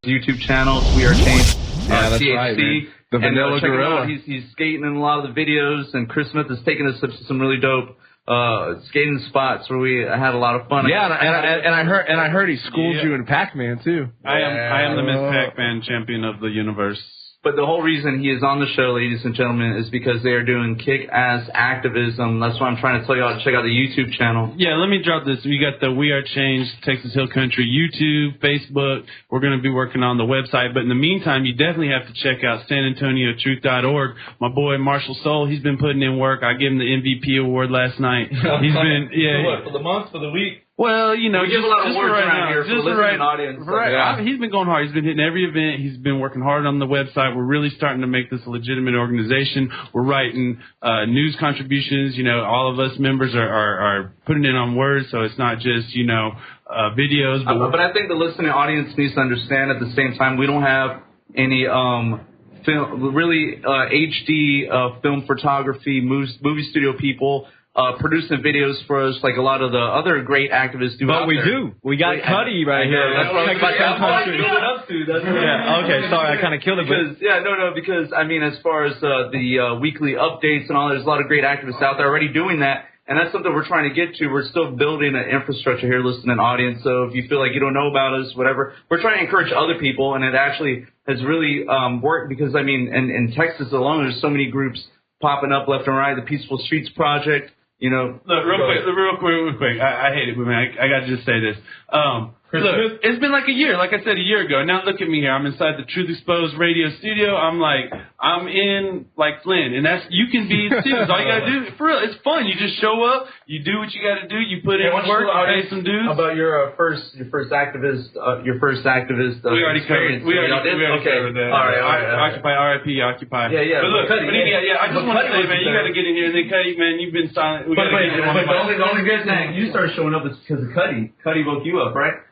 YouTube channel. We Are Change that's THC. right, man. The Vanilla Gorilla. He's skating in a lot of the videos, and Chris Smith has taken us to some really dope skating spots where we had a lot of fun. Yeah, and I heard he schooled you in Pac-Man too. I am the Miss Pac-Man champion of the universe. But the whole reason he is on the show, ladies and gentlemen, is because they are doing kick-ass activism. That's why I'm trying to tell you all to check out the YouTube channel. Yeah, let me drop this. We got the We Are Change Texas Hill Country YouTube, Facebook. We're going to be working on the website. But in the meantime, you definitely have to check out SanAntonioTruth.org. My boy Marshall Soul, he's been putting in work. I gave him the MVP award last night. He's been, For what, for the month, for the week? Well, you know, we give a lot of awards around here for the listening audience. Right. Yeah. He's been going hard. He's been hitting every event. He's been working hard on the website. We're really starting to make this a legitimate organization. We're writing news contributions. You know, all of us members are putting in on words, so it's not just, you know, videos. But I think the listening audience needs to understand at the same time we don't have any HD film photography, movie studio people producing videos for us like a lot of the other great activists do. But we do. We got Cuddy right here. Let's check out country. Yeah. Okay. Sorry, I kind of killed it. Because I mean, as far as the weekly updates and all, there's a lot of great activists out there already doing that. And that's something we're trying to get to. We're still building an infrastructure here, listening audience. So if you feel like you don't know about us, whatever, we're trying to encourage other people. And it actually has really worked because, I mean, in Texas alone, there's so many groups popping up left and right. The Peaceful Streets Project, you know. Look, real quick. I hate it, but man, I got to just say this. Look, it's been like a year, like I said, a year ago. Now look at me here. I'm inside the Truth Exposed radio studio. I'm in like Flynn, and that's, you can be too. That's all you gotta do. For real, it's fun. You just show up, you do what you gotta do, you put in work, pay some dues. How about your first activist? We already covered. We already covered that. All right. Occupy, RIP, Occupy. Yeah. But look, I just want to say, man, you gotta get in here. And then Cuddy, man, you've been silent. But the only good thing you started showing up is because of Cuddy. Cuddy woke you up, right?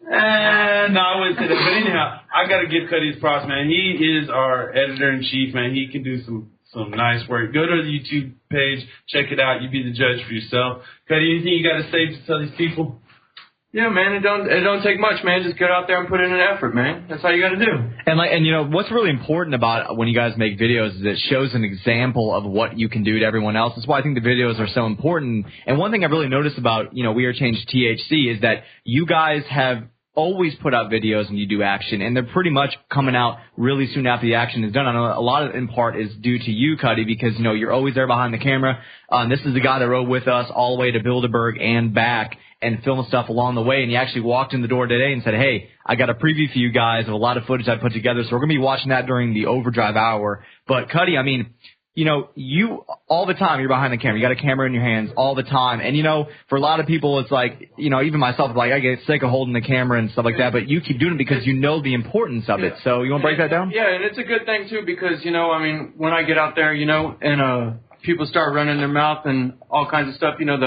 No, I wouldn't say that. But anyhow, I got to give Cuddy his props, man. He is our editor-in-chief, man. He can do some nice work. Go to the YouTube page, check it out. You be the judge for yourself. Cuddy, anything you got to say to tell these people? Yeah, man, it don't take much, man. Just get out there and put in an effort, man. That's all you got to do. And you know what's really important about when you guys make videos is it shows an example of what you can do to everyone else. That's why I think the videos are so important. And one thing I've really noticed about, you know, We Are Change THC is that you guys have always put out videos when you do action, and they're pretty much coming out really soon after the action is done. I know a lot of it, in part, is due to you, Cuddy, because, you know, you're always there behind the camera. This is the guy that rode with us all the way to Bilderberg and back and filmed stuff along the way, and he actually walked in the door today and said, hey, I got a preview for you guys of a lot of footage I put together, so we're going to be watching that during the overdrive hour. But, Cuddy, I mean, you know, you all the time, you're behind the camera. You got a camera in your hands all the time. And, you know, for a lot of people, it's like, you know, even myself, like, I get sick of holding the camera and stuff like that. But you keep doing it because you know the importance of it. So you want to break that down? Yeah, and it's a good thing, too, because, you know, I mean, when I get out there, you know, and people start running their mouth and all kinds of stuff, you know,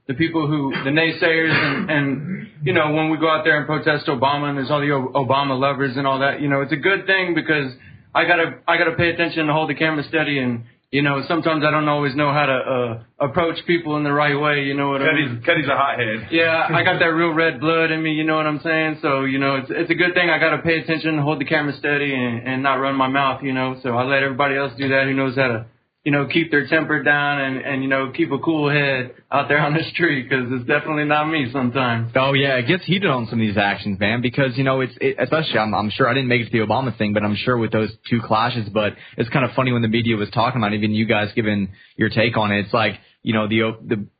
the people who, the naysayers and, you know, when we go out there and protest Obama and there's all the Obama lovers and all that, you know, it's a good thing because I gotta pay attention and hold the camera steady and, you know, sometimes I don't always know how to approach people in the right way, you know what I mean? Cuddy's a hothead. Yeah, I got that real red blood in me, you know what I'm saying? So, you know, it's a good thing. I got to pay attention, hold the camera steady, and not run my mouth, you know? So I let everybody else do that who knows how to, you know, keep their temper down and you know, keep a cool head out there on the street because it's definitely not me sometimes. Oh, yeah, it gets heated on some of these actions, man, because, you know, especially, I'm sure I didn't make it to the Obama thing, but I'm sure with those two clashes, but it's kind of funny when the media was talking about it, even you guys giving your take on it. It's like, you know,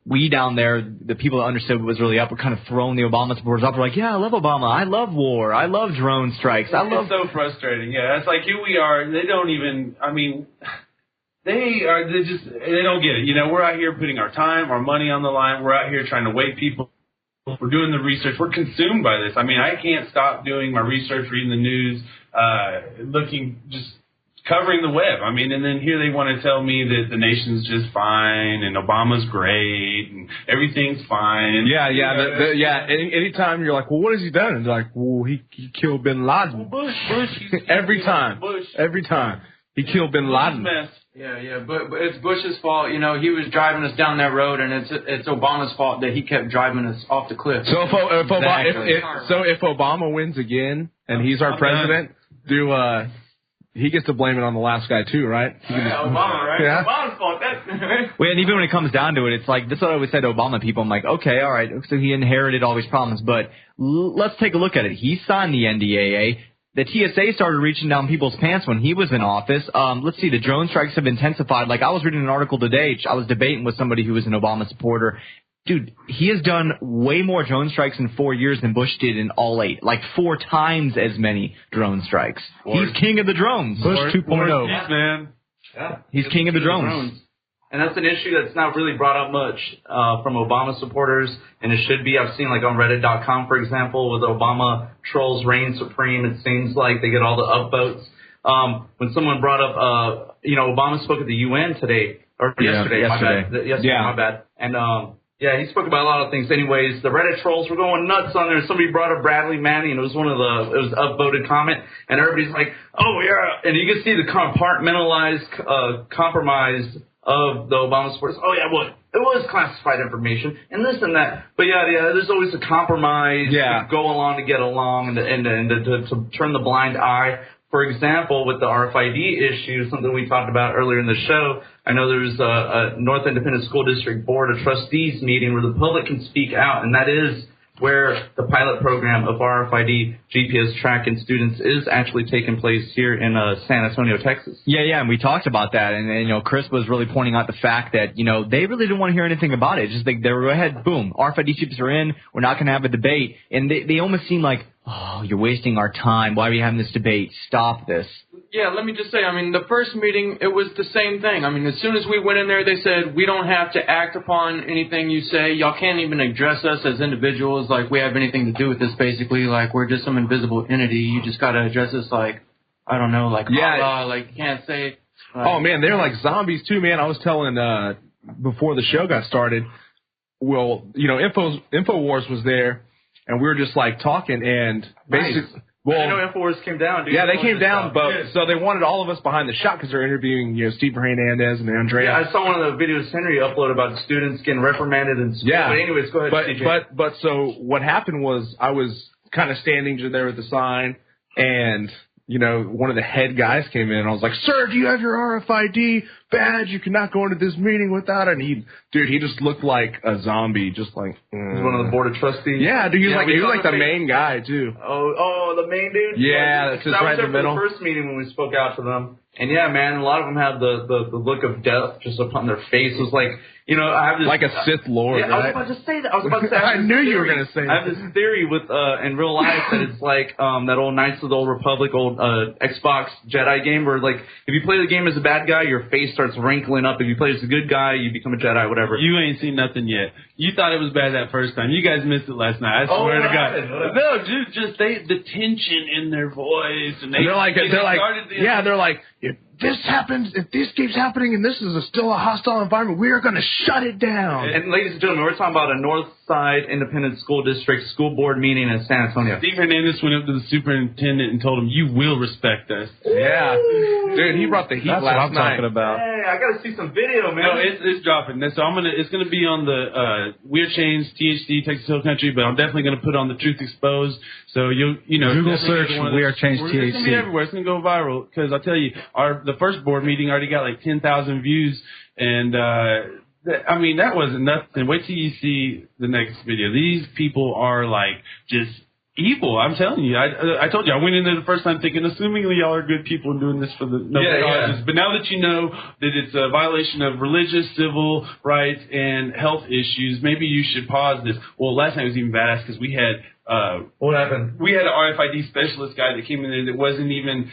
we down there, the people that understood what was really up were kind of throwing the Obama supporters up. We're like, yeah, I love Obama. I love war. I love drone strikes. It's so frustrating. Yeah, it's like here we are. They don't even, I mean... They don't get it. You know, we're out here putting our time, our money on the line. We're out here trying to wake people. We're doing the research. We're consumed by this. I mean, I can't stop doing my research, reading the news, just covering the web. I mean, and then here they want to tell me that the nation's just fine and Obama's great and everything's fine. Yeah. Anytime you're like, well, what has he done? And they're like, well, he killed Bin Laden. Well, Bush. Every time. He killed Bin Laden. Mess. Yeah, but it's Bush's fault. You know, he was driving us down that road, and it's Obama's fault that he kept driving us off the cliff. So if Obama wins again, and he's our president, he gets to blame it on the last guy too, right? Obama, right? Yeah. Obama's fault. Well, and even when it comes down to it, it's like, this is what I always said to Obama people. I'm like, okay, all right, so he inherited all these problems, but let's take a look at it. He signed the NDAA. The TSA started reaching down people's pants when he was in office. Let's see, the drone strikes have intensified. Like, I was reading an article today. I was debating with somebody who was an Obama supporter. Dude, he has done way more drone strikes in 4 years than Bush did in all 8. Like 4 times as many drone strikes. He's king of the drones. Bush 2.0. Yes, man. Yeah. He's king of the drones. And that's an issue that's not really brought up much from Obama supporters, and it should be. I've seen, like, on Reddit.com, for example, with Obama trolls reign supreme, it seems like they get all the upvotes. When someone brought up, Obama spoke at the UN today, or yesterday. My bad. And, yeah, he spoke about a lot of things. Anyways, the Reddit trolls were going nuts on there. Somebody brought up Bradley Manning, and it was it was upvoted comment, and everybody's like, oh, yeah. And you can see the compartmentalized compromise of the Obama supporters. Oh, yeah, well, it was classified information, and this and that. But, yeah, there's always a compromise to go along to get along and to turn the blind eye. For example, with the RFID issue, something we talked about earlier in the show, I know there's a North Independent School District Board of Trustees meeting where the public can speak out, and that is where the pilot program of RFID GPS tracking students is actually taking place here in San Antonio, Texas. Yeah, and we talked about that, and Chris was really pointing out the fact that, they really didn't want to hear anything about it. Just like they were, go ahead, boom, RFID chips are in, we're not going to have a debate. And they almost seem like, oh, you're wasting our time. Why are we having this debate? Stop this. Yeah, let me just say, the first meeting, it was the same thing. As soon as we went in there, they said, we don't have to act upon anything you say. Y'all can't even address us as individuals like we have anything to do with this, basically. Like, we're just some invisible entity. You just got to address us like, I don't know, like, Allah, like, you can't say. Oh, man, they're like zombies, too, man. I was telling, before the show got started, well, InfoWars was there, and we were just, like, talking, and basically... Well, I know InfoWars came down, dude. Yeah, they came down, but so they wanted all of us behind the shot because they're interviewing, Steve Hernandez and Andrea. Yeah, I saw one of the videos Henry uploaded about students getting reprimanded in school. Yeah. But anyways, go ahead, CJ. But so what happened was I was kind of standing there with the sign, and one of the head guys came in, and I was like, "Sir, do you have your RFID badge? You cannot go into this meeting without it." And he just looked like a zombie, just like. He's one of the board of trustees. Yeah, dude, he was like the main guy too. Oh, the main dude. Yeah, that's just right in the middle. The first meeting when we spoke out to them, and yeah, man, a lot of them have the look of death just upon their face. It was like. I have this like a Sith Lord. Yeah, right? I was about to say that. I was about to say. I knew you were going to say that. I have this theory with in real life that it's like that old Knights of the Old Republic, old Xbox Jedi game where like if you play the game as a bad guy, your face starts wrinkling up. If you play as a good guy, you become a Jedi, whatever. You ain't seen nothing yet. You thought it was bad that first time. You guys missed it last night. I swear to God. No, dude, just the tension in their voice, and they're like, if this happens, if this keeps happening, and this is still a hostile environment, we are going to shut it down. And ladies and gentlemen, we're talking about a North Side Independent School District school board meeting in San Antonio. Steve Hernandez went up to the superintendent and told him, "You will respect us." Yeah, dude, he brought the heat. That's last what I'm night. talking about. Hey, I got to see some video, man. No, it's dropping. So it's gonna be on the Are Change THC Texas Hill Country, but I'm definitely gonna put on the Truth Exposed. So Google search We Are Change THC. It's gonna be everywhere. It's gonna go viral because I'll tell you, the first board meeting already got like 10,000 views, and that wasn't nothing. Wait till you see the next video. These people are like just evil. I'm telling you. I told you I went in there the first time thinking, assumingly y'all are good people and doing this for the noble causes. But now that you know that it's a violation of religious, civil rights, and health issues, maybe you should pause this. Well, last night was even badass because we had. What happened? We had an RFID specialist guy that came in there that wasn't even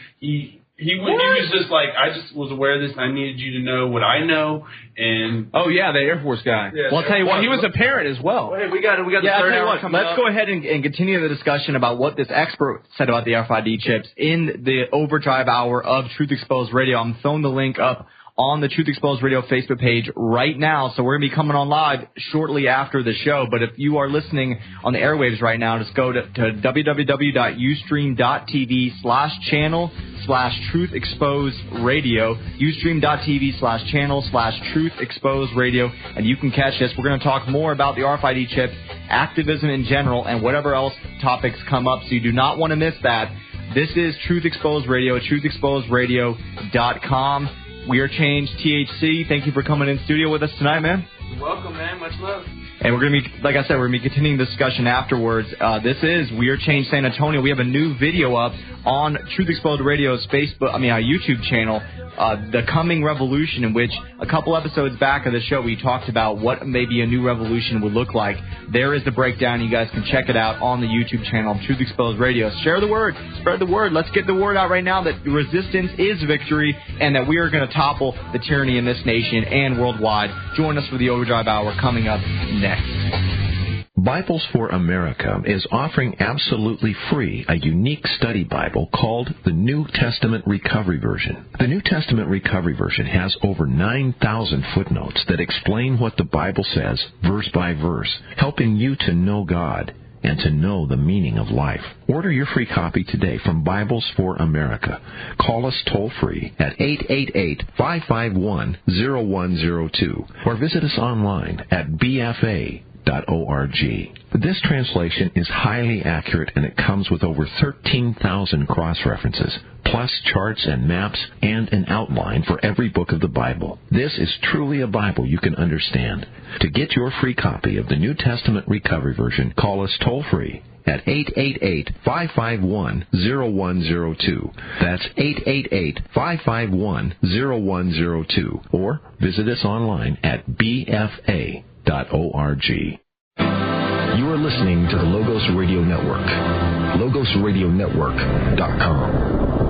He was just like, I just was aware of this, and I needed you to know what I know. And oh yeah, the Air Force guy. Yeah, well, I'll tell you what, he was a parent as well. Well, hey, we got the third hour coming up. Let's go ahead and continue the discussion about what this expert said about the RFID chips in the Overdrive hour of Truth Exposed Radio. I'm throwing the link up on the Truth Exposed Radio Facebook page right now. So we're going to be coming on live shortly after the show. But if you are listening on the airwaves right now, just go to www.ustream.tv/channel/Truth Exposed Radio, ustream.tv/channel/Truth Exposed Radio, and you can catch us. We're going to talk more about the RFID chip, activism in general, and whatever else topics come up. So you do not want to miss that. This is Truth Exposed Radio, truthexposedradio.com. We are Change THC. Thank you for coming in studio with us tonight, man. You're welcome, man. Much love. And we're going to be, like I said, we're going to be continuing the discussion afterwards. This is We Are Change San Antonio. We have a new video up on Truth Exposed Radio's YouTube channel, The Coming Revolution, in which a couple episodes back of the show we talked about what maybe a new revolution would look like. There is the breakdown. You guys can check it out on the YouTube channel, Truth Exposed Radio. Share the word. Spread the word. Let's get the word out right now that resistance is victory and that we are going to topple the tyranny in this nation and worldwide. Join us for the Overdrive Hour coming up next. Bibles for America is offering absolutely free a unique study Bible called the New Testament Recovery Version. The New Testament Recovery Version has over 9,000 footnotes that explain what the Bible says, verse by verse, helping you to know God and to know the meaning of life. Order your free copy today from Bibles for America. Call us toll-free at 888-551-0102 or visit us online at bfa.org. This translation is highly accurate, and it comes with over 13,000 cross-references, plus charts and maps and an outline for every book of the Bible. This is truly a Bible you can understand. To get your free copy of the New Testament Recovery Version, call us toll-free at 888-551-0102. That's 888-551-0102. Or visit us online at bfa.org. You are listening to the Logos Radio Network. LogosRadioNetwork.com.